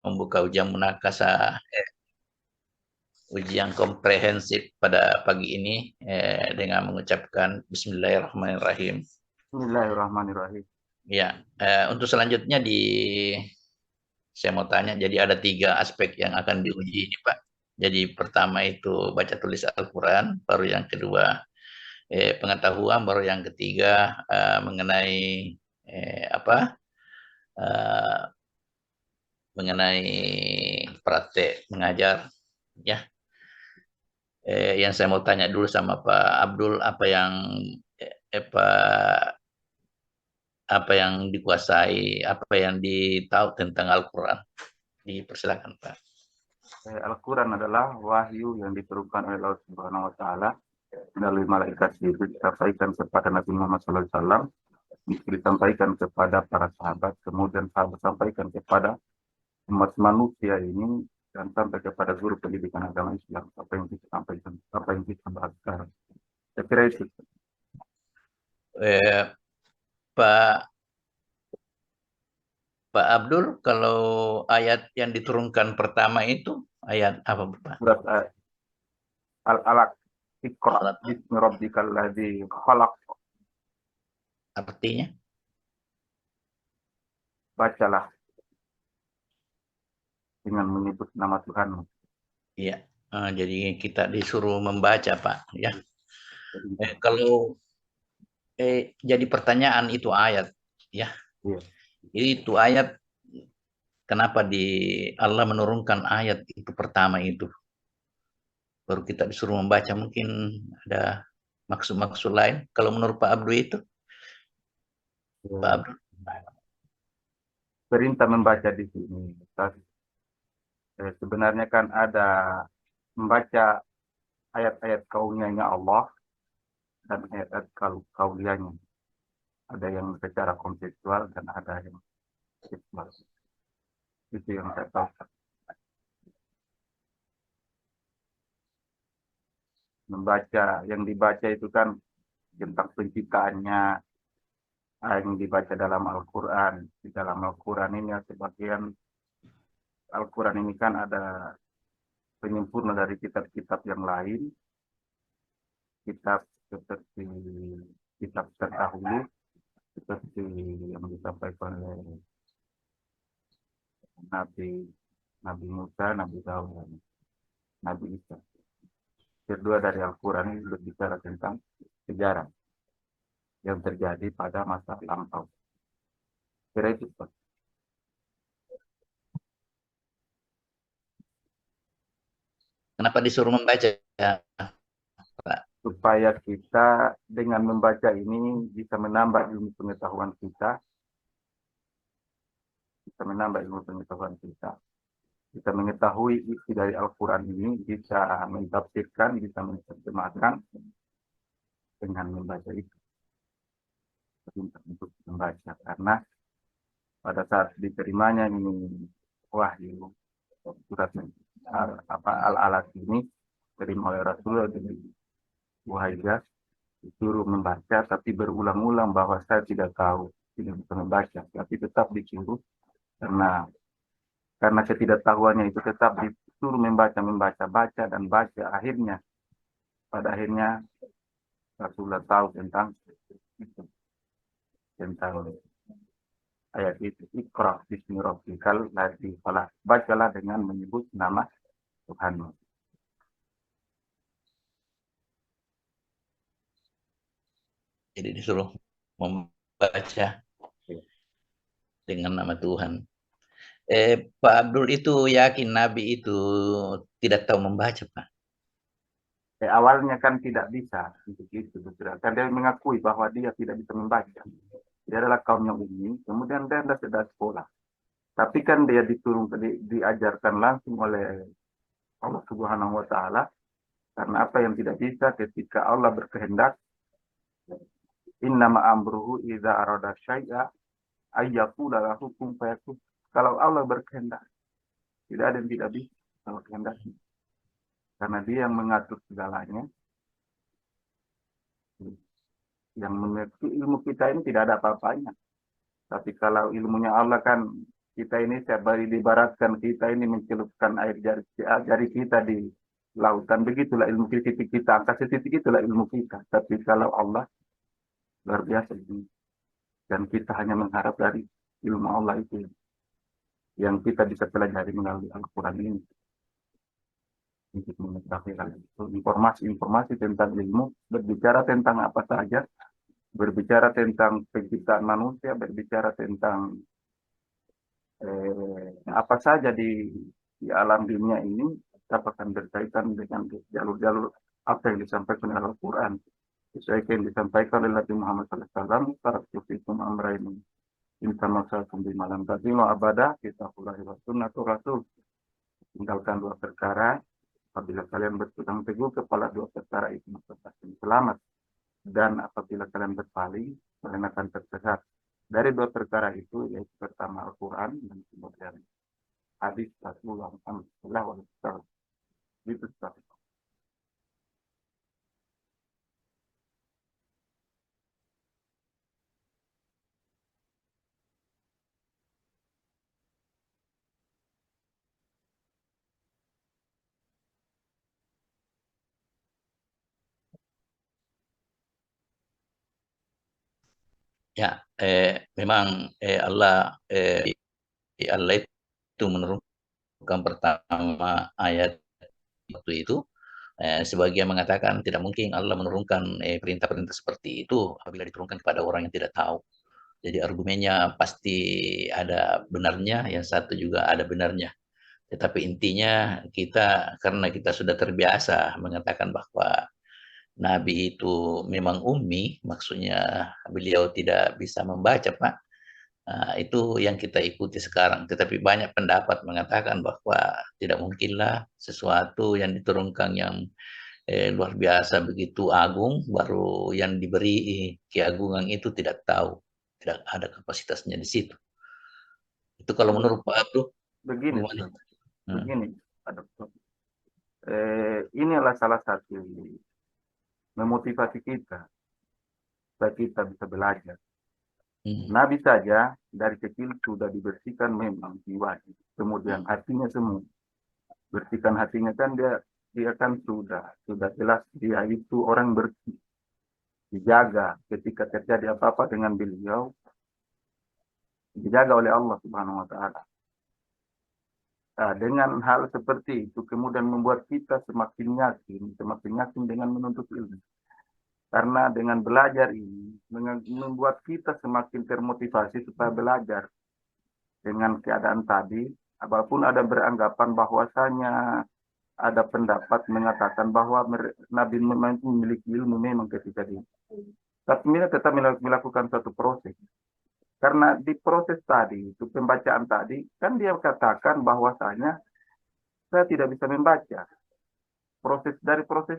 membuka ujian munakasah, ujian komprehensif pada pagi ini dengan mengucapkan Bismillahirrahmanirrahim. Bismillahirrahmanirrahim. Ya, untuk selanjutnya saya mau tanya, jadi ada 3 aspek yang akan diuji ini, Pak. Jadi pertama itu baca tulis Al-Quran, baru yang kedua pengetahuan, baru yang ketiga mengenai apa? Eh, mengenai praktek mengajar, ya. Yang saya mau tanya dulu sama Pak Abdul, apa yang dikuasai, apa yang ditahu tentang Al-Quran. Dipersilakan, Pak. Al-Quran adalah wahyu yang diturunkan oleh Allah Subhanahu wa Ta'ala melalui malaikat Jibril, disampaikan kepada Nabi Muhammad SAW, disampaikan kepada para sahabat, kemudian sahabat sampaikan kepada umat manusia ini, dan sampai kepada guru pendidikan agama Islam. Apa yang kita sampaikan, apa yang kita bahas sekarang. Saya kira itu. Eh, Pak Pak Abdul, kalau ayat yang diturunkan pertama itu ayat apa, Pak? Surat Al-Alaq. Iqra Surat bismi rabbikal ladzi khalaq. artinya? Bacalah dengan menyebut nama Tuhanmu. Iya. Jadi kita disuruh membaca, Pak. Ya. Jadi, Kalau jadi pertanyaan itu ayat, ya. iya. Itu ayat, kenapa Allah menurunkan ayat itu pertama itu? Baru kita disuruh membaca, mungkin ada maksud-maksud lain. Kalau menurut Pak Abdul itu, Pak Ya. Abdul. Perintah membaca di sini. Sebenarnya kan ada membaca ayat-ayat kauniyahnya Allah dan ayat-ayat kauliyahnya. Ada yang secara konseptual dan ada yang kontekstual. Itu yang saya tahu. Membaca, yang dibaca itu kan tentang penciptaannya, yang dibaca dalam Al-Quran. Di dalam Al-Quran ini sebagian Al-Quran ini kan ada penyempurna dari kitab-kitab yang lain, kitab seperti kitab terdahulu, seperti yang disampaikan oleh Nabi Nabi Musa, Nabi Daud, dan Nabi Isa. Kedua dari Al-Quran ini berbicara tentang sejarah yang terjadi pada masa lampau. Kira itu, Pak. Kenapa disuruh membaca, Pak? Supaya kita dengan membaca ini bisa menambah ilmu pengetahuan kita, bisa mengetahui isi dari Al-Quran ini, bisa mentafsirkan, bisa menerjemahkan dengan membaca itu. Untuk membaca, karena pada saat diterimanya ini wahyu surat al-alat ini terima oleh Rasulullah dari Wahyu, disuruh membaca, tapi berulang-ulang bahwa saya tidak tahu, tidak bisa membaca, tapi tetap disuruh karena ketidaktahuannya itu tetap disuruh baca dan baca. Pada akhirnya Rasulullah tahu tentang itu, tentang ayat itu. Iqra bismi rabbikal ladzi khalaq. Bacalah dengan menyebut nama Tuhanmu. Jadi disuruh membaca dengan nama Tuhan. Pak Abdul itu yakin Nabi itu tidak tahu membaca, Pak? Awalnya kan tidak bisa untuk itu, kan dia mengakui bahwa dia tidak bisa membaca. Dia adalah kaum yang umum, kemudian dia sudah sekolah. Tapi kan dia diajarkan langsung oleh Allah Subhanahu wa Ta'ala, karena apa yang tidak bisa ketika Allah berkehendak, innama amruhu idza arada syai'a ayyaqula lahu kun fayakun. Kalau Allah berkehendak, tidak ada yang tidak bisa kalau kehendaknya. Karena dia yang mengatur segalanya. Yang mengerti ilmu kita ini tidak ada apa-apanya. Tapi kalau ilmunya Allah kan Kita ini dibaratkan kita ini mencelupkan air jari kita di lautan. Begitulah ilmu titik kita. Angka setitik itulah ilmu kita. Tapi kalau Allah luar biasa ini. Dan kita hanya mengharap dari ilmu Allah itu yang kita bisa pelajari melalui Al-Quran ini. Untuk mengetahui hal itu. Informasi tentang ilmu, berbicara tentang apa saja, berbicara tentang penciptaan manusia, berbicara tentang apa saja di alam dunia ini, dapat berkaitan dengan jalur-jalur apa yang disampaikan oleh Al-Quran. Sesuai yang disampaikan oleh Nabi Muhammad SAW, "Taraktufikum amraini, in tamassaktum bi malam tadi lo abada, kita kulahi wa sunnatul rasul." Tinggalkan dua perkara, apabila kalian berpegang teguh kepala dua perkara itu, maka pasti selamat. Dan apabila kalian berpaling, kalian akan tersesat. Dari dua perkara itu, yaitu pertama Al-Quran dan kemudian hadis Rasulullah SAW. Itu seperti itu. Ya, memang Allah itu menurunkan pertama ayat waktu itu, sebagian mengatakan tidak mungkin Allah menurunkan perintah-perintah seperti itu apabila diturunkan kepada orang yang tidak tahu. Jadi argumennya pasti ada benarnya, yang satu juga ada benarnya. Tetapi intinya kita, karena kita sudah terbiasa mengatakan bahwa Nabi itu memang ummi, maksudnya beliau tidak bisa membaca, Pak. Nah, itu yang kita ikuti sekarang. Tetapi banyak pendapat mengatakan bahwa tidak mungkinlah sesuatu yang diturunkan yang luar biasa begitu agung, baru yang diberi keagungan itu tidak tahu, tidak ada kapasitasnya di situ. Itu kalau menurut Pak Abdul, Begini, gimana? begini, Pak Dokter. Inilah salah satu memotivasi kita supaya kita bisa belajar. Nabi saja dari kecil sudah dibersihkan memang jiwanya, kemudian hatinya semua. Bersihkan hatinya kan dia kan sudah jelas dia itu orang bersih, dijaga ketika terjadi apa-apa dengan beliau, dijaga oleh Allah Subhanahu wa taala. Nah, dengan hal seperti itu kemudian membuat kita semakin yakin dengan menuntut ilmu. Karena dengan belajar ini membuat kita semakin termotivasi supaya belajar. Dengan keadaan tadi, apapun ada beranggapan bahwasanya ada pendapat mengatakan bahwa Nabi memiliki ilmu memang ketika dia. Tapi dia tetap melakukan satu proses. Karena di proses tadi, itu pembacaan tadi, kan dia katakan bahwasanya saya tidak bisa membaca. Proses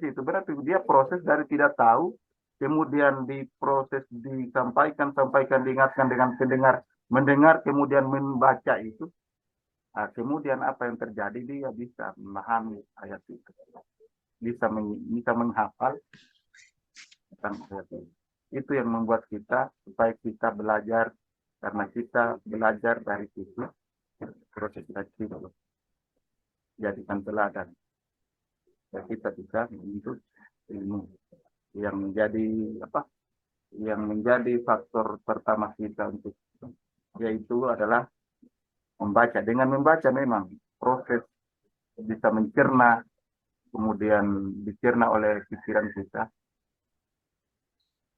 itu berarti dia proses dari tidak tahu, kemudian diproses sampaikan, diingatkan dengan pendengar, mendengar, kemudian membaca itu. Nah, kemudian apa yang terjadi, dia bisa memahami ayat itu, bisa menghafal tentang ayat itu. Itu yang membuat kita supaya kita belajar, karena kita belajar dari situ, proses dari situ jadikan teladan. Dan kita bisa menuntut ilmu yang menjadi faktor pertama kita untuk, yaitu adalah membaca. Dengan membaca memang proses bisa mencerna, kemudian dicerna oleh pikiran kita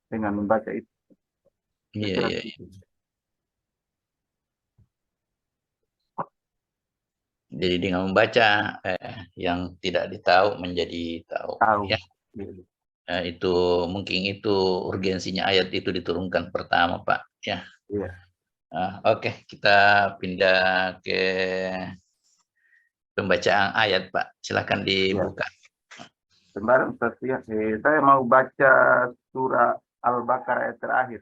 dengan membaca itu. Iya, iya. Jadi dengan membaca yang tidak ditahu menjadi tahu. Ya. Itu mungkin itu urgensinya ayat itu diturunkan pertama, Pak. Ya. Iya. Oke, kita pindah ke pembacaan ayat, Pak. Silakan dibuka. Kemarin saya mau baca surah Al-Baqarah ayat terakhir.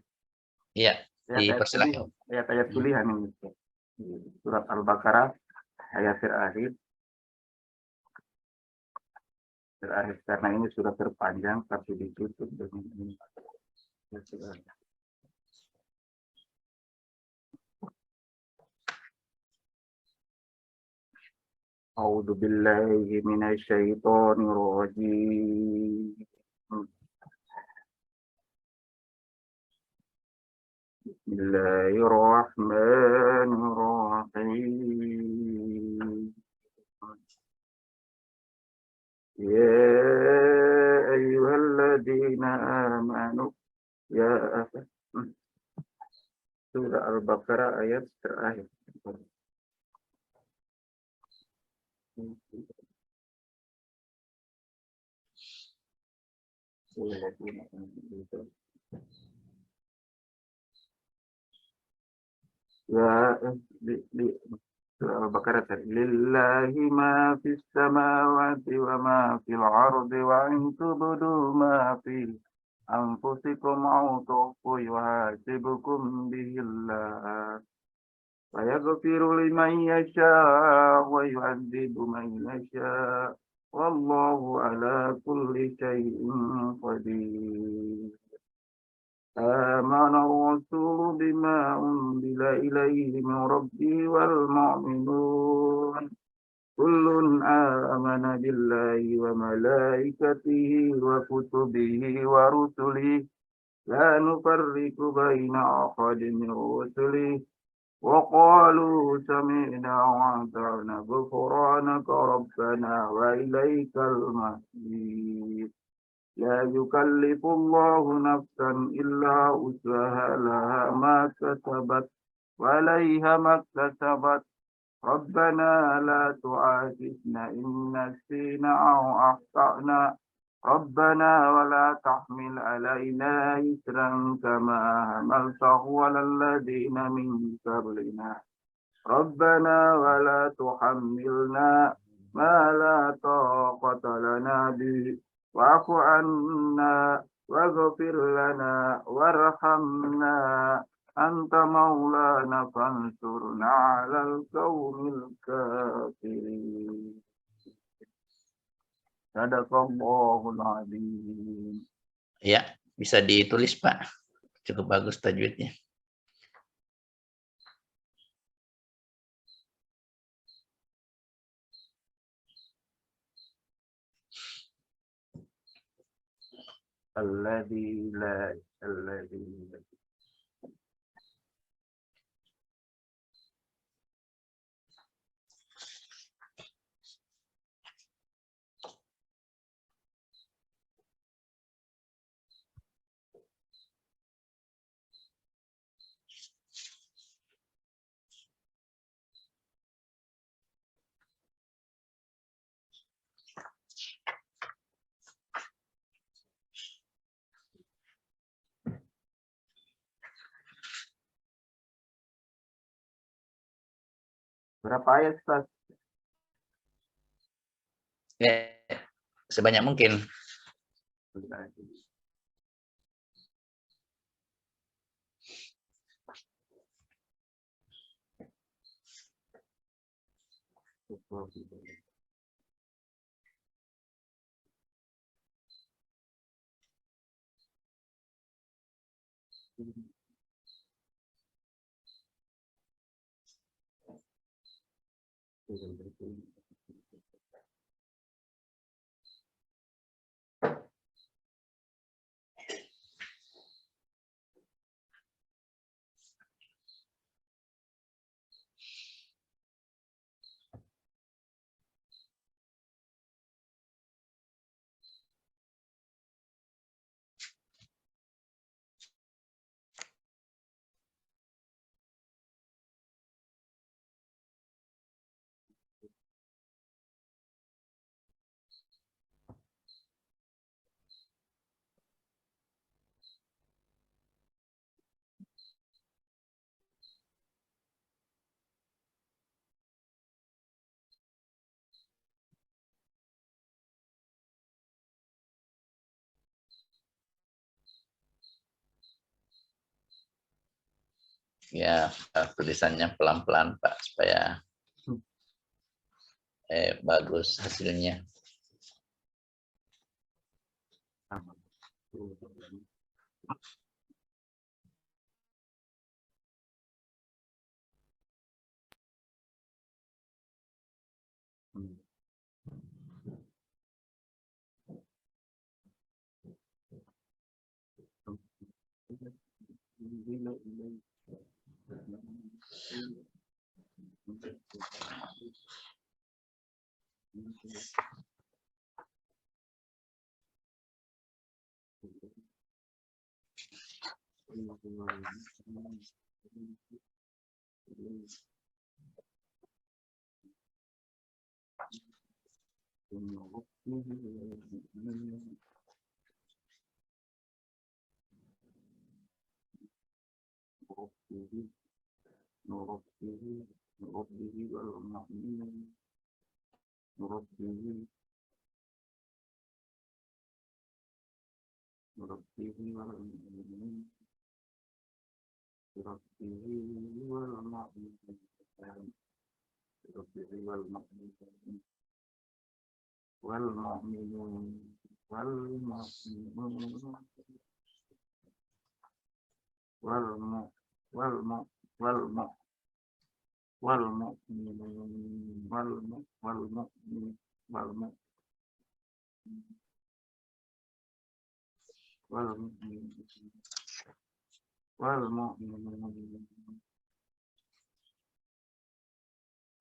Iya, dipersilakan. Ayat pilihan ini. Surat Al-Baqarah ayat terakhir karena ini sudah terpanjang tapi ditutup dengan ini. أعوذ بالله من الشيطان الرجيم. بسم الله الرحمن الرحيم. يا أيها الذين آمنوا يا Surah Al-Baqarah ayat terakhir. Ya, di Surah Al-Baqarah tadi. Lillahi ma fis samawati wa ma fil ardi wa in tubdu ma fi anfusikum aw tukhfu yuhasibukum bihillah. Wa yaghfiru liman yasha wa yu'adzibu man yasha. Wallahu ala kulli syai'in qadir. آمن الرسول بما أنزل إليه من ربه والمؤمنون كل آمن بالله وملائكته وكتبه ورسله لا نفرق بين أحد من رسله وقالوا سمعنا وأطعنا غفرانك ربنا وإليك المصير. لا يكلف الله نفسا إلا وسعها لها ما كسبت وعليها ما اكتسبت ربنا لا تؤاخذنا إن نسينا أو أخطأنا ربنا ولا تحمل علينا إثرا كما حملته على الذين من قبلنا ربنا ولا تحملنا ما لا طاقة لنا به واعف عنا واغفر لنا وارحمنا أنت مولانا فانصرنا على القوم الكافرين. صدق الله العظيم. Ya, bisa ditulis Pak. Cukup bagus tajwidnya. الذي لا الذي لا. Berapa ayat, Ustaz? Ya, sebanyak mungkin. Ya, tulisannya pelan-pelan Pak supaya bagus hasilnya.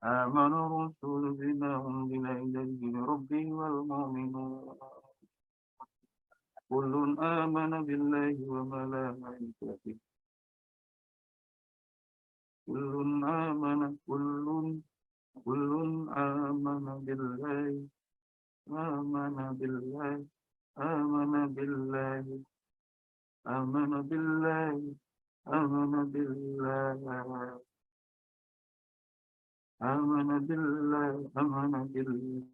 آمن الرسول بما أنزل إليه من ربه والمؤمنون كل آمن بالله وملائكته كل آمن بالله آمن بالله آمن بالله آمن بالله آمن بالله آمن بالله آمن بالله.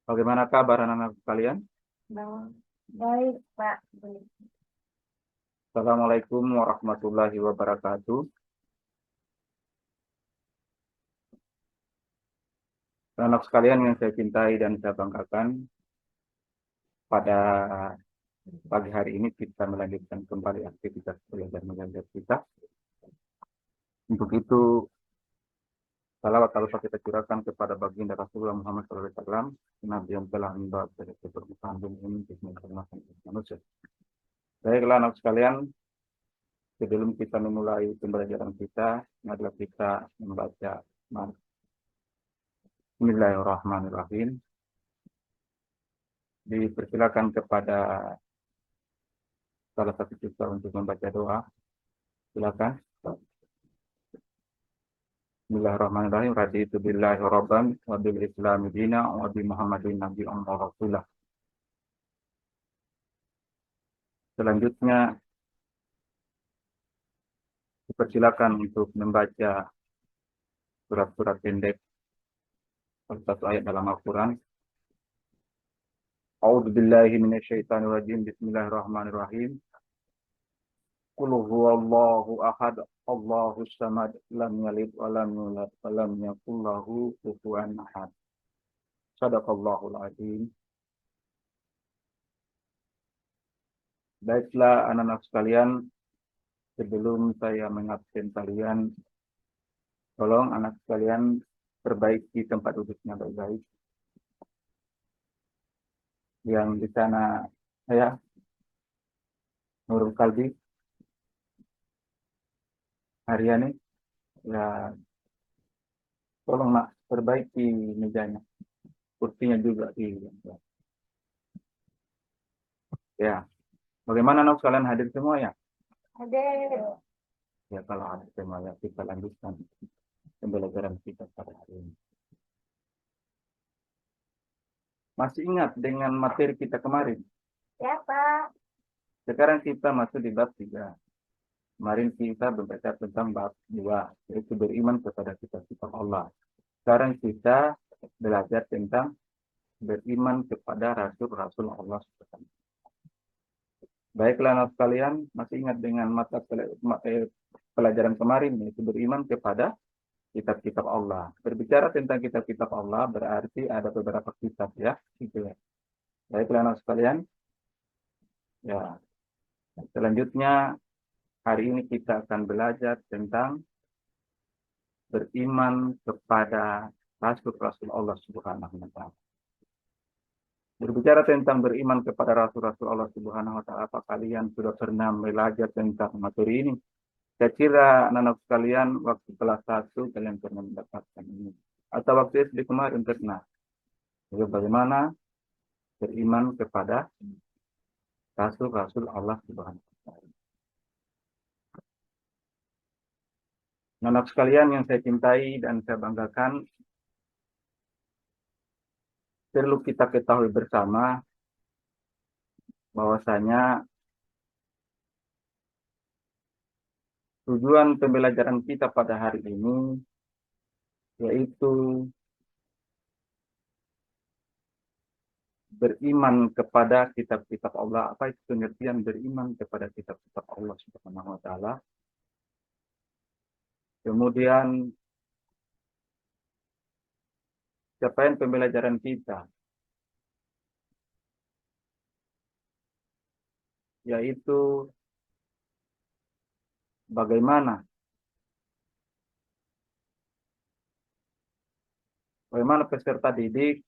Bagaimana kabar anak-anak sekalian? Baik, Pak. Assalamualaikum warahmatullahi wabarakatuh. Anak sekalian yang saya cintai dan saya banggakan, pada pagi hari ini kita melanjutkan kembali aktivitas kuliah dan mengajar kita. Untuk itu, salawat kita curahkan kepada baginda Rasulullah Muhammad SAW, Nabi yang telah membawa dari permukaan bumi ini untuk manusia. Baiklah anak sekalian, sebelum kita memulai pembelajaran kita, adalah kita membaca Bismillahirrahmanirrahim. Dipersilakan kepada salah satu kita untuk membaca doa. Silakan. Bismillahirrahmanirrahim. Raditu billahi rabban wa bil islami dina wa bi Muhammadin nabiyyan wa rasulah. Selanjutnya dipersilakan untuk membaca surat-surat pendek satu ayat dalam Al-Quran. A'udzu billahi minasyaitonir rajim. Bismillahirrahmanirrahim. Qul huwallahu ahad, Allahus samad, lam yalid wa lam yulad wa lam yakul lahu kufuwan ahad. Shadaqallahul azim. Baiklah anak-anak sekalian, sebelum saya mengabsen kalian, tolong anak sekalian perbaiki tempat duduknya baik-baik. Yang di sana saya Nurul Kalbi, Haryani, ya tolong nak perbaiki mejanya, kursinya juga di. Ya, bagaimana anak sekalian hadir semua ya? Hadir. Ya kalau hadir semua ya kita lanjutkan pembelajaran kita pada hari ini. Masih ingat dengan materi kita kemarin? Ya, Pak. Sekarang kita masuk di bab 3. Kemarin kita membaca tentang bab 2, yaitu beriman kepada kitab-kitab Allah. Sekarang kita belajar tentang beriman kepada Rasul-Rasul Allah. Baiklah anak sekalian, masih ingat dengan pelajaran kemarin, yaitu beriman kepada kitab-kitab Allah. Berbicara tentang kitab-kitab Allah berarti ada beberapa kitab ya. Gitu ya. Baiklah anak sekalian. Ya. Selanjutnya Hari ini kita akan belajar tentang beriman kepada Rasul-Rasul Allah Subhanahu wa Ta'ala. Berbicara tentang beriman kepada Rasul-Rasul Allah Subhanahu wa Ta'ala, apa kalian sudah pernah belajar tentang materi ini? Saya kira anak-anak sekalian waktu kelas 1 kalian pernah mendapatkan ini. Atau waktu SD kemarin pernah. Jadi bagaimana beriman kepada Rasul-Rasul Allah Subhanahu wa Ta'ala. Anak sekalian yang saya cintai dan saya banggakan, perlu kita ketahui bersama bahwasanya tujuan pembelajaran kita pada hari ini yaitu beriman kepada kitab-kitab Allah. Apa itu pengertian beriman kepada kitab-kitab Allah Subhanahu wa Ta'ala? Kemudian capaian pembelajaran kita yaitu bagaimana peserta didik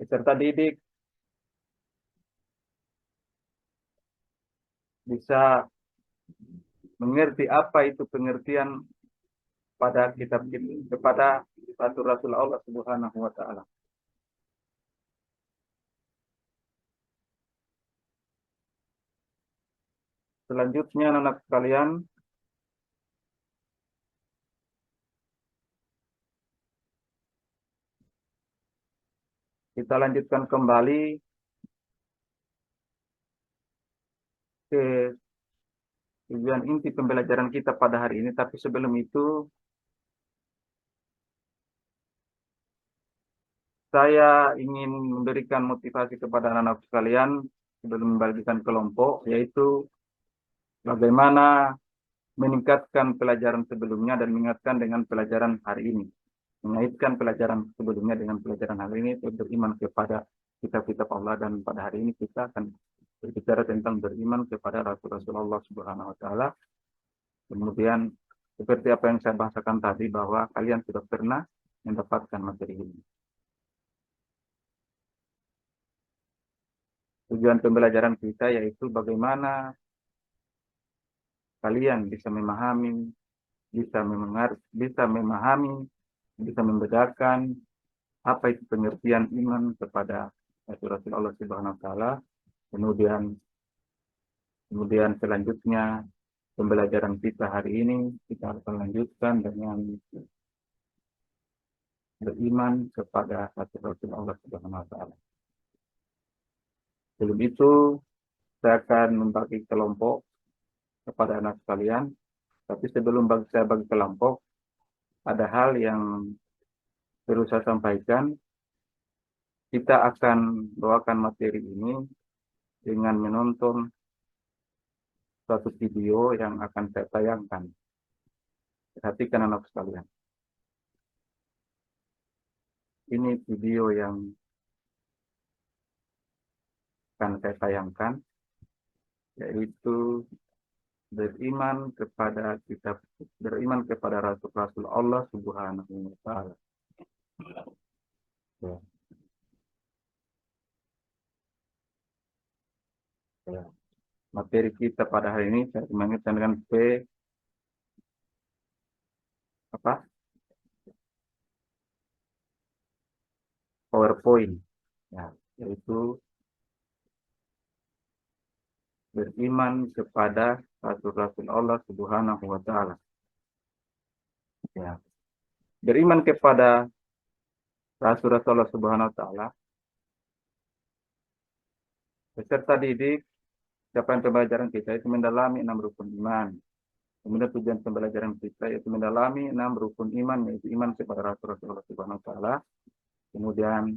peserta didik bisa mengerti apa itu pengertian pada kitab ini kepada Rasul Allah Subhanahu wa Ta'ala. Selanjutnya anak sekalian, kita lanjutkan kembali ke tujuan inti pembelajaran kita pada hari ini. Tapi sebelum itu, saya ingin memberikan motivasi kepada anak-anak sekalian sebelum membagikan kelompok, yaitu bagaimana meningkatkan pelajaran sebelumnya dan mengingatkan dengan pelajaran hari ini. Mengaitkan pelajaran sebelumnya dengan pelajaran hari ini itu beriman kepada kitab-kitab Allah, dan pada hari ini kita akan berbicara tentang beriman kepada Rasul-Rasul Allah Subhanahu wa Ta'ala. Kemudian seperti apa yang saya bahasakan tadi, bahwa kalian sudah pernah mendapatkan materi ini. Tujuan pembelajaran kita yaitu bagaimana kalian bisa memahami, bisa membedakan apa itu pengertian iman kepada Rasul Allah Subhanahu wa Ta'ala. Kemudian selanjutnya pembelajaran kita hari ini kita akan lanjutkan dengan beriman kepada Rasul Allah Subhanahu wa Ta'ala. Sebelum itu saya akan membagi kelompok kepada anak sekalian. Tapi sebelum saya bagi kelompok, ada hal yang perlu saya sampaikan. Kita akan bawakan materi ini dengan menonton suatu video yang akan saya tayangkan. Perhatikan anak sekalian. Ini video yang akan saya tayangkan, yaitu beriman kepada Rasul-Rasul Allah Subhanahu wa Ta'ala. Ya. Materi kita pada hari ini saya mengingatkan dengan PowerPoint, ya, yaitu beriman kepada Rasul-Rasul Allah Subhanahu wa Ta'ala. Ya. Beriman kepada Rasul-Rasul Allah Subhanahu wa Ta'ala. Peserta didik, capaian pembelajaran kita itu mendalami 6 rukun iman. Kemudian tujuan pembelajaran kita yaitu mendalami 6 rukun iman, yaitu iman kepada Rasul-Rasul Allah Subhanahu wa Ta'ala. Kemudian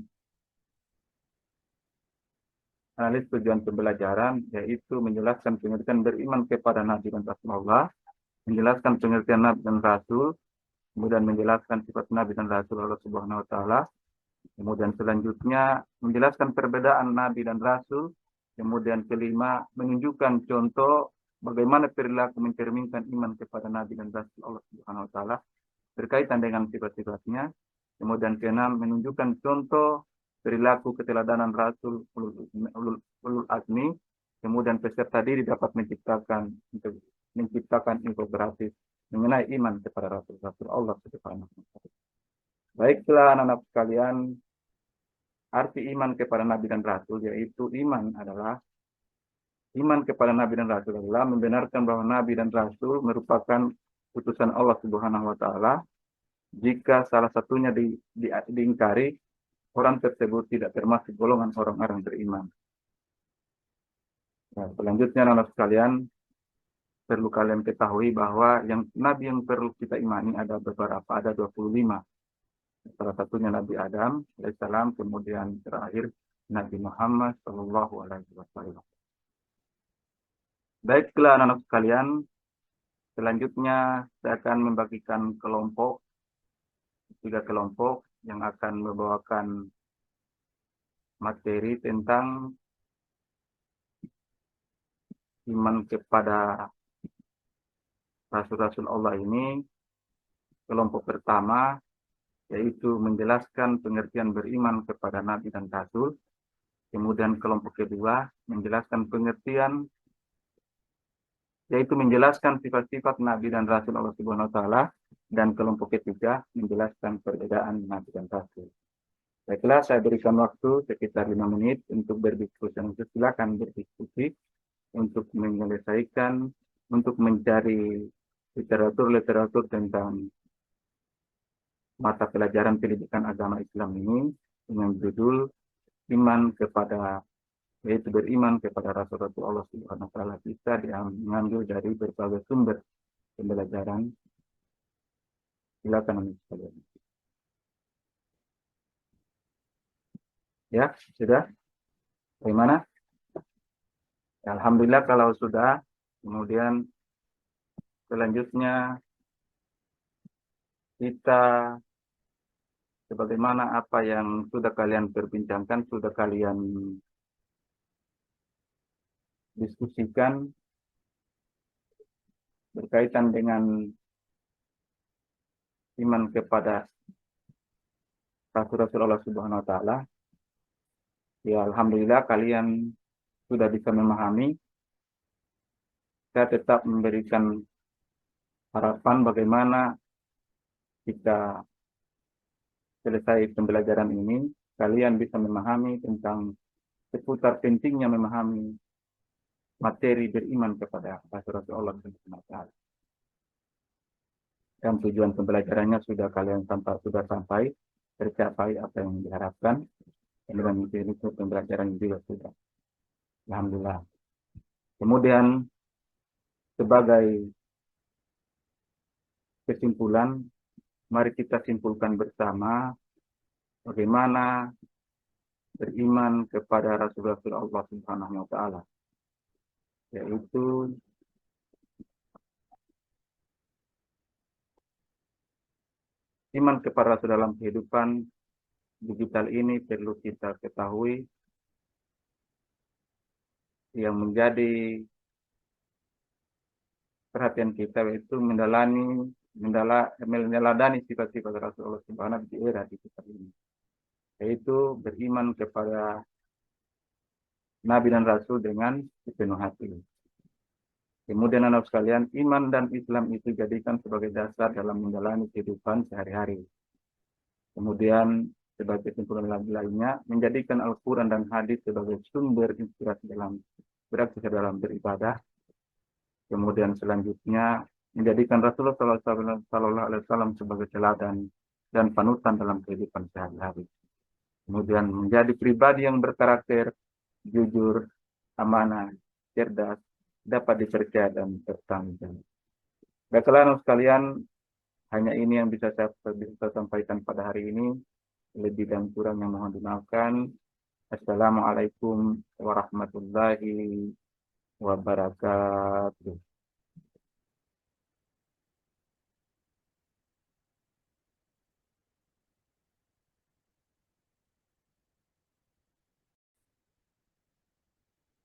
analis tujuan pembelajaran yaitu menjelaskan pengertian beriman kepada Nabi dan Rasulullah, menjelaskan pengertian Nabi dan Rasul, kemudian menjelaskan sifat Nabi dan Rasul Allah Subhanahu wa Ta'ala, Kemudian selanjutnya menjelaskan perbedaan Nabi dan Rasul. Kemudian kelima, menunjukkan contoh bagaimana perilaku mencerminkan iman kepada Nabi dan Rasul Allah Subhanahu wa taala berkaitan dengan sifat-sifatnya. Kemudian keenam, menunjukkan contoh perilaku keteladanan Rasul ulul azmi. Kemudian peserta diri dapat menciptakan infografis mengenai iman kepada Rasul Allah Subhanahu wa taala. Baiklah anak-anak sekalian, arti iman kepada Nabi dan Rasul yaitu iman kepada Nabi dan Rasul adalah membenarkan bahwa Nabi dan Rasul merupakan utusan Allah Subhanahu wa taala. Jika salah satunya diingkari, orang tersebut tidak termasuk golongan orang-orang beriman. Nah, selanjutnya anak sekalian, perlu kalian ketahui bahwa Nabi yang perlu kita imani ada beberapa, ada 25. Salah satunya Nabi Adam alaihissalam, kemudian terakhir Nabi Muhammad sallallahu alaihi wasallam. Baiklah anak-anak sekalian, selanjutnya saya akan membagikan tiga kelompok yang akan membawakan materi tentang iman kepada Rasul-Rasul Allah ini. Kelompok pertama yaitu menjelaskan pengertian beriman kepada Nabi dan Rasul. Kemudian kelompok kedua menjelaskan pengertian, yaitu menjelaskan sifat-sifat Nabi dan Rasul Allah Subhanahu wa taala. Dan kelompok ketiga menjelaskan perbedaan Nabi dan Rasul. Baiklah, saya berikan waktu sekitar 5 menit untuk berdiskusi. Silakan berdiskusi untuk menyelesaikan, untuk mencari literatur tentang mata pelajaran pendidikan agama Islam ini dengan judul yaitu beriman kepada Rasul-Rasul Allah Subhanahu wa taala. Bisa diambil dari berbagai sumber pembelajaran. Silakan sekalian. Ya, sudah? Bagaimana? Alhamdulillah kalau sudah. Kemudian selanjutnya kita sebagaimana apa yang sudah kalian perbincangkan, sudah kalian diskusikan berkaitan dengan iman kepada Rasul-Rasul Allah Subhanahu wa taala. Ya, alhamdulillah kalian sudah bisa memahami. Saya tetap memberikan harapan bagaimana kita selesai pembelajaran ini, kalian bisa memahami tentang seputar pentingnya memahami materi beriman kepada Rasul-Rasul Allah Subhanahu wa taala. Dan tujuan pembelajarannya sudah sampai, tercapai apa yang diharapkan. Dan dengan itu pembelajaran juga sudah. Alhamdulillah. Kemudian sebagai kesimpulan, mari kita simpulkan bersama bagaimana beriman kepada Rasul-Rasul Allah Subhanahu wa taala. Yaitu iman kepada Rasul dalam kehidupan digital ini perlu kita ketahui yang menjadi perhatian kita yaitu meneladani sifat-sifat Rasulullah Subhanahu di era digital ini, yaitu beriman kepada Nabi dan Rasul dengan sepenuh hati. Kemudian anak sekalian, iman dan Islam itu jadikan sebagai dasar dalam menjalani kehidupan sehari-hari. Kemudian sebagai kesimpulan lainnya, menjadikan Al-Quran dan hadis sebagai sumber inspirasi dalam beribadah. Kemudian selanjutnya, menjadikan Rasulullah SAW sebagai teladan dan panutan dalam kehidupan sehari-hari. Kemudian menjadi pribadi yang berkarakter, jujur, amanah, cerdas, dapat dipercaya dan bertanggung jawab. Baiklah sekalian, hanya ini yang bisa saya sampaikan pada hari ini. Lebih dan kurangnya mohon dimaafkan. Assalamualaikum warahmatullahi wabarakatuh.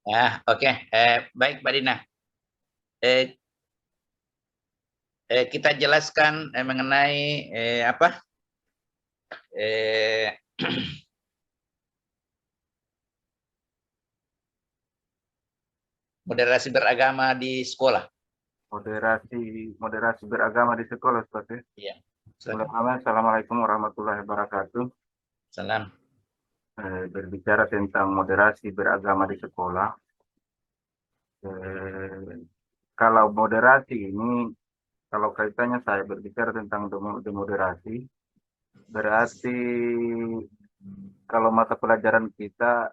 Oke. Baik, Mbak Dina. Eh, kita jelaskan mengenai apa? Eh, Moderasi beragama di sekolah. Moderasi beragama di sekolah, Ustaz, ya. Iya. Assalamualaikum warahmatullahi wabarakatuh. Salam. Berbicara tentang moderasi beragama di sekolah, eh, kalau moderasi ini, kalau kaitannya saya berbicara tentang demoderasi, berarti kalau mata pelajaran kita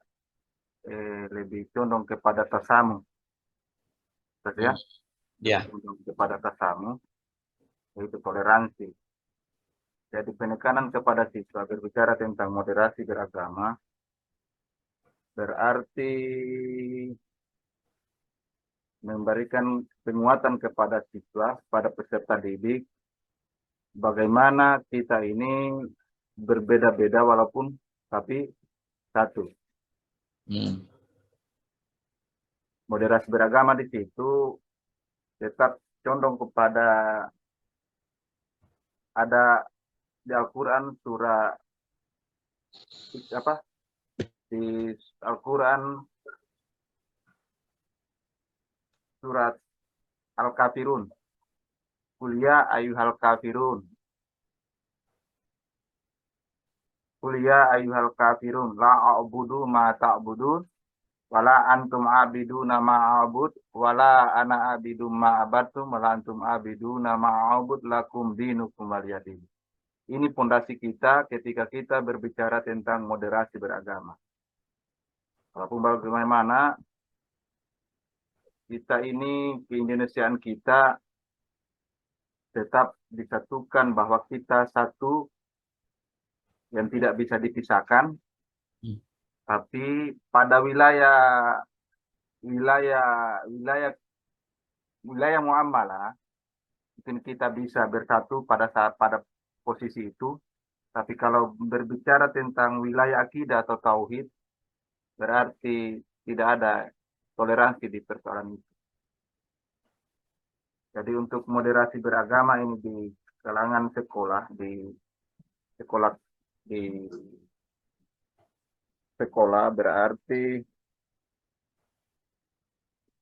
lebih condong kepada tasamu, Ustaz, ya, lebih Ya. condong kepada tasamu, yaitu toleransi. Jadi penekanan kepada siswa berbicara tentang moderasi beragama, berarti memberikan penguatan kepada siswa, pada peserta didik, bagaimana kita ini berbeda-beda walaupun tapi satu. Moderasi beragama di situ tetap condong kepada, ada di Al-Quran surah apa, di Al-Quran surat Al-Kafirun, kuliah ayuhal kafirun, la a'budu ma ta'budun wala antum abiduna ma a'bud wala ana abidum ma abadtum wala antum abiduna ma a'bud lakum dinukum waliyadin. Ini pondasi kita ketika kita berbicara tentang moderasi beragama. Walaupun bagaimana kita ini, keindonesiaan kita tetap disatukan bahwa kita satu yang tidak bisa dipisahkan. Tapi pada wilayah muamalah mungkin kita bisa bersatu pada posisi itu. Tapi kalau berbicara tentang wilayah akidah atau tauhid, berarti tidak ada toleransi di persoalan itu. Jadi untuk moderasi beragama ini di kalangan sekolah, di sekolah berarti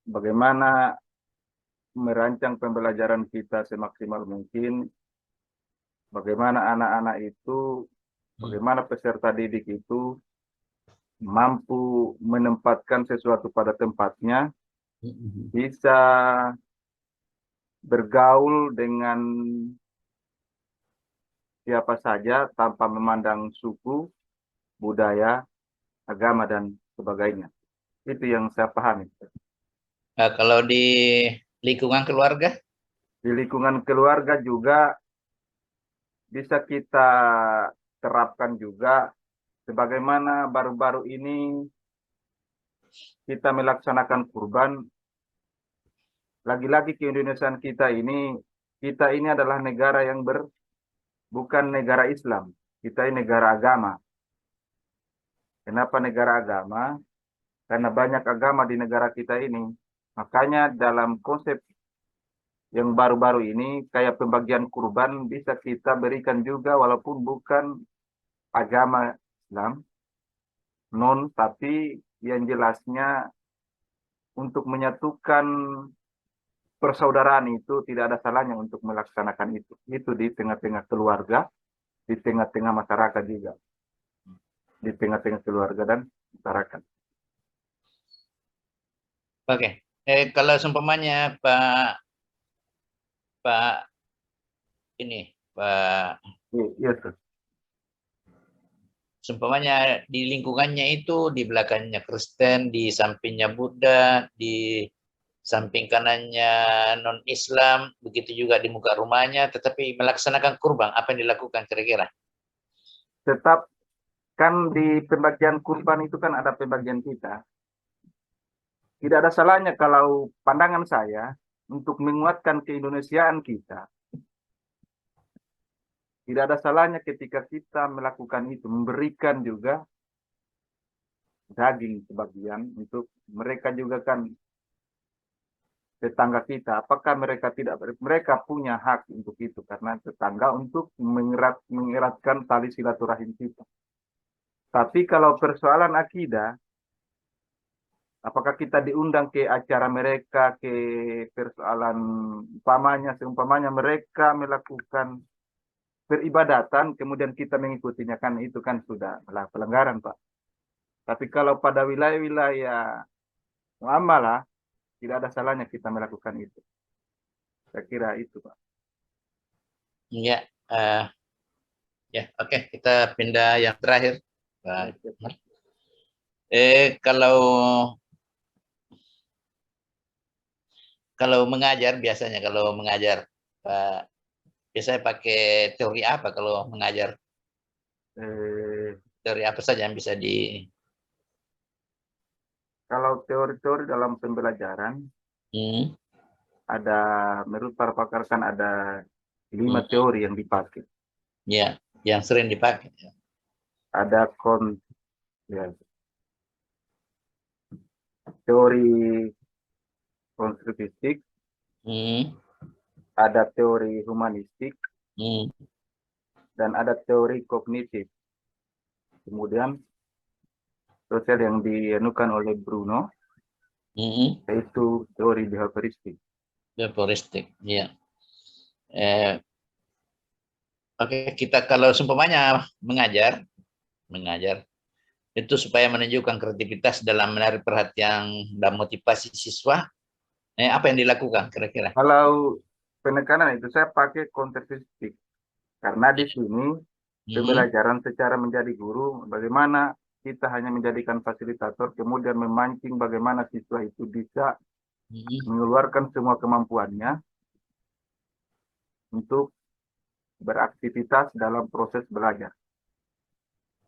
bagaimana merancang pembelajaran kita semaksimal mungkin, bagaimana anak-anak itu, bagaimana peserta didik itu mampu menempatkan sesuatu pada tempatnya, bisa bergaul dengan siapa saja tanpa memandang suku, budaya, agama, dan sebagainya. Itu yang saya pahami. Kalau di lingkungan keluarga? Di lingkungan keluarga juga bisa kita terapkan juga, sebagaimana baru-baru ini kita melaksanakan kurban. Lagi-lagi keindonesiaan kita ini adalah negara yang bukan negara Islam. Kita ini negara agama. Kenapa negara agama? Karena banyak agama di negara kita ini. Makanya dalam konsep yang baru-baru ini, kayak pembagian kurban bisa kita berikan juga walaupun bukan agama Islam, tapi yang jelasnya untuk menyatukan persaudaraan itu tidak ada salahnya untuk melaksanakan itu. Itu di tengah-tengah keluarga, di tengah-tengah masyarakat juga. Di tengah-tengah keluarga dan masyarakat. Oke. Kalau seumpamanya Pak Iya, tuh. seumpamanya di lingkungannya itu di belakangnya Kristen, di sampingnya Buddha, di samping kanannya non-Islam, begitu juga di muka rumahnya, tetapi melaksanakan kurban, apa yang dilakukan kira-kira? Tetap kan di pembagian kurban itu kan ada pembagian kita. Tidak ada salahnya kalau pandangan saya untuk menguatkan keindonesiaan kita. Tidak ada salahnya ketika kita melakukan itu, memberikan juga daging sebagian untuk mereka juga kan tetangga kita. Apakah mereka tidak mereka punya hak untuk itu karena tetangga untuk mengeratkan tali silaturahim kita. Tapi kalau persoalan akidah, apakah kita diundang ke acara mereka, ke persoalan seumpamanya mereka melakukan peribadatan, kemudian kita mengikutinya, kan itu kan sudah pelanggaran, Pak. Tapi kalau pada wilayah-wilayah muamalah, tidak ada salahnya kita melakukan itu. Saya kira itu, Pak. Ya, ya, oke, kita pindah yang terakhir, Pak. Kalau mengajar biasanya Pak, biasanya pakai teori apa kalau mengajar? Teori apa saja yang bisa di? Kalau teori-teori dalam pembelajaran, ada menurut para pakar kan ada 5 teori yang dipakai. Ya, yang sering dipakai. Ada teori konstruktivistik, ada teori humanistik, dan ada teori kognitif. Kemudian sosial yang dianukan oleh Bruno, yaitu teori behavioristik. Behavioristik, ya. Oke, kita kalau seumpamanya mengajar itu supaya menunjukkan kreativitas dalam menarik perhatian dan motivasi siswa, apa yang dilakukan kira-kira? Kalau penekanan itu saya pakai kontekstualistik karena di sini pembelajaran secara menjadi guru, bagaimana kita hanya menjadikan fasilitator, kemudian memancing bagaimana siswa itu bisa mengeluarkan semua kemampuannya untuk beraktivitas dalam proses belajar.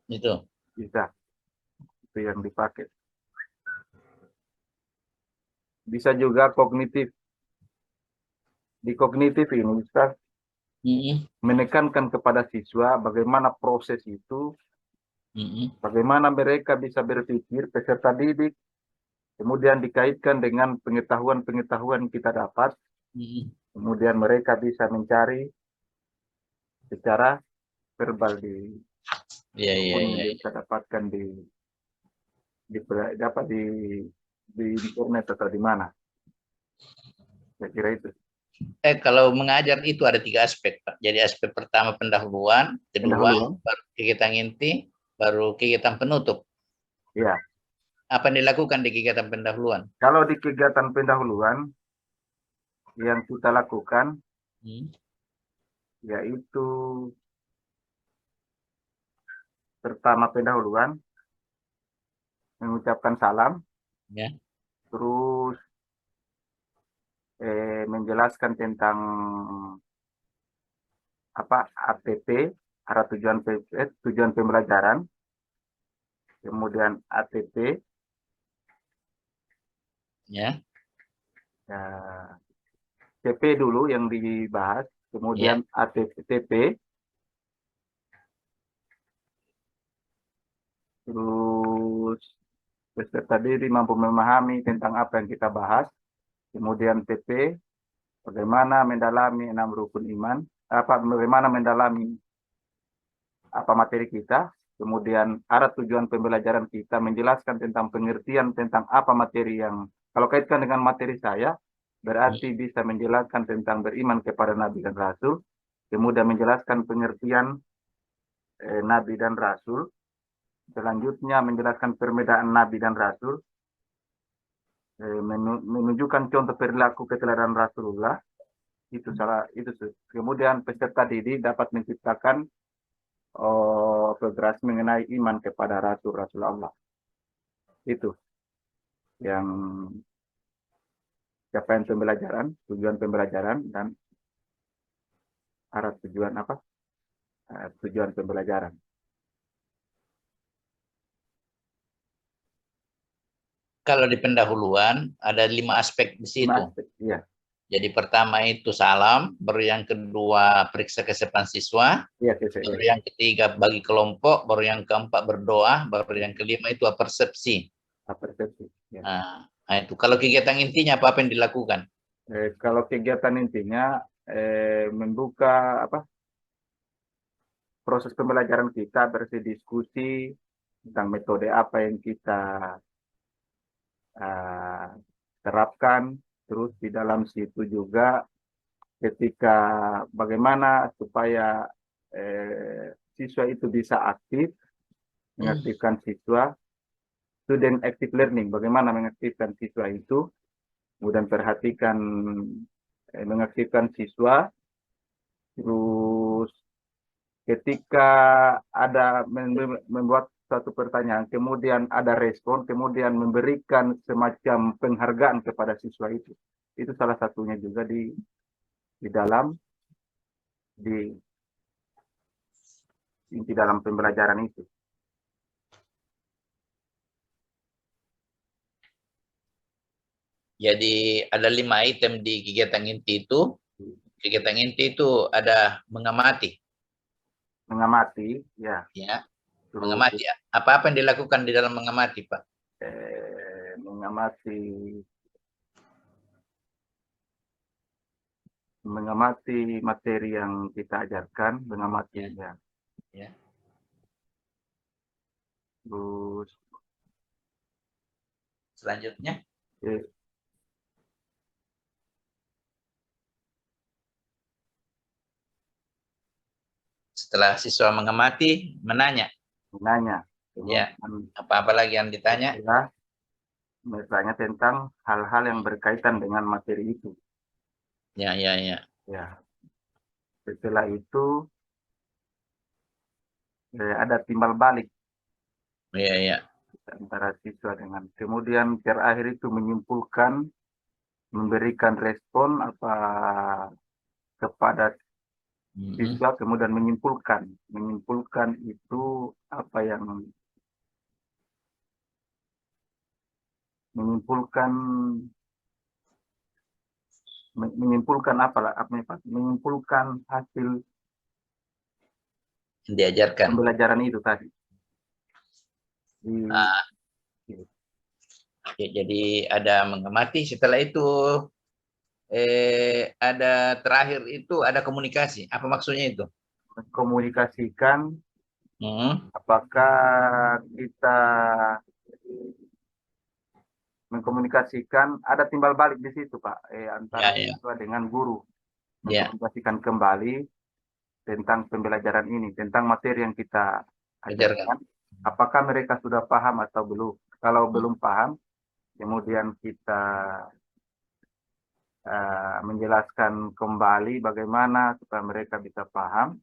Itu. Bisa. Itu yang dipakai. Bisa juga kognitif. Di kognitif ini bisa menekankan kepada siswa bagaimana proses itu, bagaimana mereka bisa berpikir, peserta didik, kemudian dikaitkan dengan pengetahuan-pengetahuan kita dapat, kemudian mereka bisa mencari secara verbal bisa dapatkan di internet atau di mana. Saya kira itu. Kalau mengajar itu ada 3 aspek, Pak. Jadi aspek pertama pendahuluan, kedua baru kegiatan inti, baru kegiatan penutup. Iya. Apa yang dilakukan di kegiatan pendahuluan? Kalau di kegiatan pendahuluan yang kita lakukan, yaitu pertama pendahuluan, mengucapkan salam, terus menjelaskan tentang ATP, arah tujuan pembelajaran, kemudian ATP, TP dulu yang dibahas, kemudian ATP, terus peserta diri mampu memahami tentang apa yang kita bahas, kemudian TP, bagaimana mendalami 6 rukun iman, bagaimana mendalami apa materi kita, kemudian arah tujuan pembelajaran kita, menjelaskan tentang pengertian tentang apa materi yang, kalau kaitkan dengan materi saya, berarti bisa menjelaskan tentang beriman kepada Nabi dan Rasul, kemudian menjelaskan pengertian Nabi dan Rasul, selanjutnya menjelaskan perbedaan Nabi dan Rasul, menunjukkan contoh perilaku keteladanan Rasulullah, itu kemudian peserta didik dapat menciptakan federasi mengenai iman kepada Rasul Allah. Itu yang capaian pembelajaran, tujuan pembelajaran, dan arah tujuan pembelajaran. Kalau di pendahuluan ada 5 aspek di situ. 5 aspek, iya. Jadi pertama itu salam, baru yang kedua periksa kesiapan siswa, Iya, baru yang ketiga bagi kelompok, baru yang keempat berdoa, baru yang kelima itu persepsi. persepsi. Ya. Nah, itu kalau kegiatan intinya apa yang dilakukan? Kalau kegiatan intinya membuka proses pembelajaran kita, berdiskusi tentang metode apa yang kita terapkan, terus di dalam situ juga ketika bagaimana supaya siswa itu bisa aktif, mengaktifkan siswa, student active learning, bagaimana mengaktifkan siswa itu, kemudian perhatikan mengaktifkan siswa, terus ketika ada membuat satu pertanyaan, kemudian ada respon, kemudian memberikan semacam penghargaan kepada siswa itu. Itu salah satunya juga di dalam inti dalam pembelajaran itu. Jadi ada 5 item di kegiatan inti itu. Kegiatan inti itu ada mengamati. Mengamati, ya. Ya, Terus, mengamati. Apa-apa yang dilakukan di dalam mengamati, Pak? Mengamati materi yang kita ajarkan, mengamati ya. Ya. Terus Selanjutnya, setelah siswa mengamati, menanya. Ya. Apa-apa lagi yang ditanya? Misalnya tentang hal-hal yang berkaitan dengan materi itu. Ya. Ya. Setelah itu ada timbal balik. Ya. Antara siswa dengan. Kemudian terakhir itu menyimpulkan, memberikan respon apa kepada siswa, kemudian menyimpulkan itu apa yang menyimpulkan menyimpulkan hasil diajarkan. Pembelajaran itu tadi. Jadi ada mengamati, setelah itu ada terakhir itu ada komunikasi. Apa maksudnya itu? Komunikasikan apakah kita mengkomunikasikan, ada timbal balik di situ Pak, antara siswa dengan guru, mengkomunikasikan kembali tentang pembelajaran ini, tentang materi yang kita ajarkan, apakah mereka sudah paham atau belum. Kalau belum paham, kemudian kita menjelaskan kembali bagaimana supaya mereka bisa paham.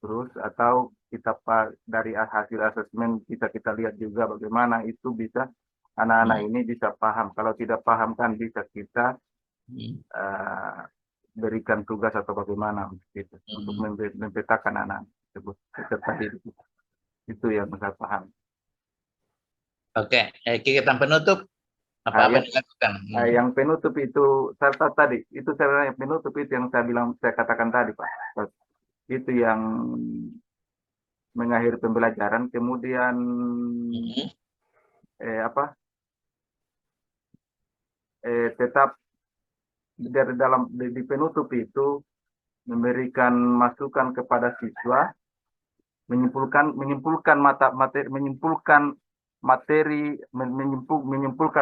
Terus atau kita dari hasil asesmen kita lihat juga bagaimana itu bisa anak-anak ini bisa paham. Kalau tidak paham kan bisa kita berikan tugas atau bagaimana gitu, untuk memetakan anak tersebut itu yang saya paham. Oke, kegiatan penutup apa yang dilakukan? Yang penutup itu yang penutup itu yang saya katakan tadi Pak. Itu yang mengakhiri pembelajaran, kemudian tetap di penutup itu memberikan masukan kepada siswa, menyimpulkan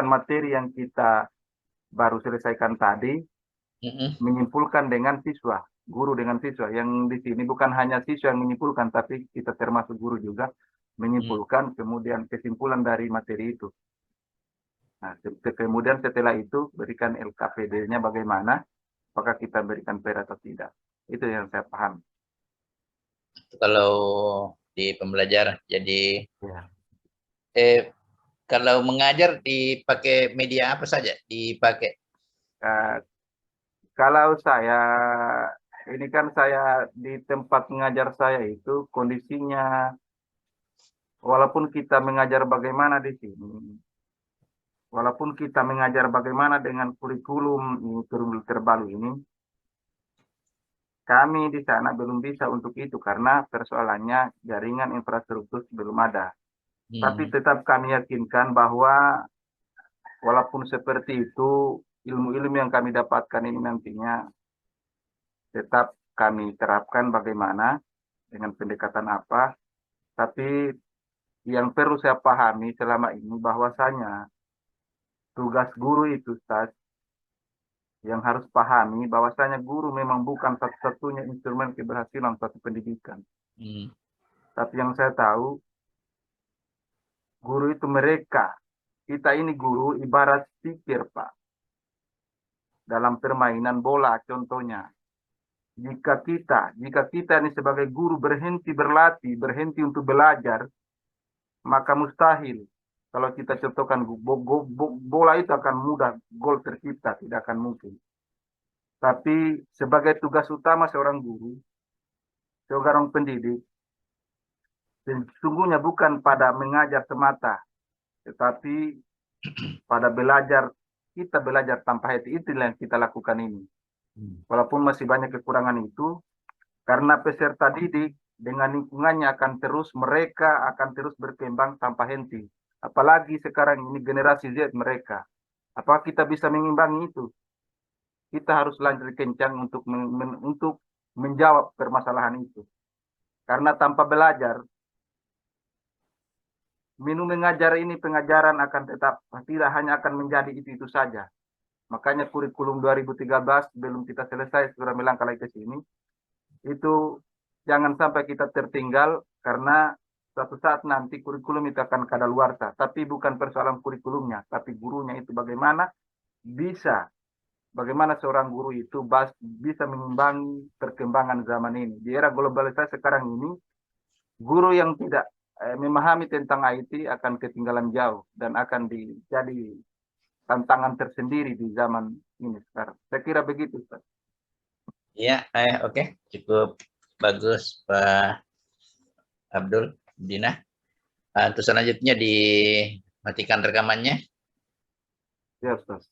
materi yang kita baru selesaikan tadi, menyimpulkan dengan siswa, guru dengan siswa. Yang di sini bukan hanya siswa yang menyimpulkan, tapi kita termasuk guru juga menyimpulkan, kemudian kesimpulan dari materi itu. Nah, kemudian setelah itu berikan LKPD-nya bagaimana, apakah kita berikan PR atau tidak. Itu yang saya paham. Kalau di pembelajaran, jadi kalau mengajar dipakai media apa saja dipakai? Kalau ini kan saya di tempat mengajar saya itu kondisinya, walaupun kita mengajar bagaimana di sini, walaupun kita mengajar bagaimana dengan kurikulum terbaru ini, kami di sana belum bisa untuk itu karena persoalannya jaringan infrastruktur belum ada. Tapi tetap kami yakinkan bahwa walaupun seperti itu, ilmu-ilmu yang kami dapatkan ini nantinya tetap kami terapkan bagaimana, dengan pendekatan apa. Tapi yang perlu saya pahami selama ini bahwasanya tugas guru itu, Ustaz, yang harus pahami bahwasanya guru memang bukan satu-satunya instrumen keberhasilan suatu pendidikan. Tapi yang saya tahu, guru itu mereka. Kita ini guru ibarat speaker, Pak. Dalam permainan bola contohnya. Jika kita ini sebagai guru berhenti berlatih, berhenti untuk belajar, maka mustahil kalau kita contohkan bola itu akan mudah gol tercipta, tidak akan mungkin. Tapi sebagai tugas utama seorang guru, seorang pendidik, sesungguhnya bukan pada mengajar semata, tetapi pada belajar, kita belajar tanpa hati, itulah yang kita lakukan ini. Walaupun masih banyak kekurangan itu, karena peserta didik dengan lingkungannya mereka akan terus berkembang tanpa henti. Apalagi sekarang ini generasi Z mereka. Apakah kita bisa mengimbangi itu? Kita harus lanjut kencang untuk menjawab permasalahan itu. Karena tanpa belajar, mengajar ini pengajaran akan tetap, tidak hanya akan menjadi itu saja. Makanya kurikulum 2013 belum kita selesai, sudah melangkah lagi ke sini. Itu jangan sampai kita tertinggal, karena suatu saat nanti kurikulum itu akan kadaluarsa. Tapi bukan persoalan kurikulumnya, tapi gurunya itu bagaimana seorang guru itu bisa mengimbangi perkembangan zaman ini. Di era globalisasi sekarang ini, guru yang tidak memahami tentang IT akan ketinggalan jauh dan akan jadi tantangan tersendiri di zaman ini sekarang. Saya kira begitu, Pak. Ya, oke. Cukup bagus, Pak Abdul, Dina. Untuk selanjutnya dimatikan rekamannya. Ya, Ustaz.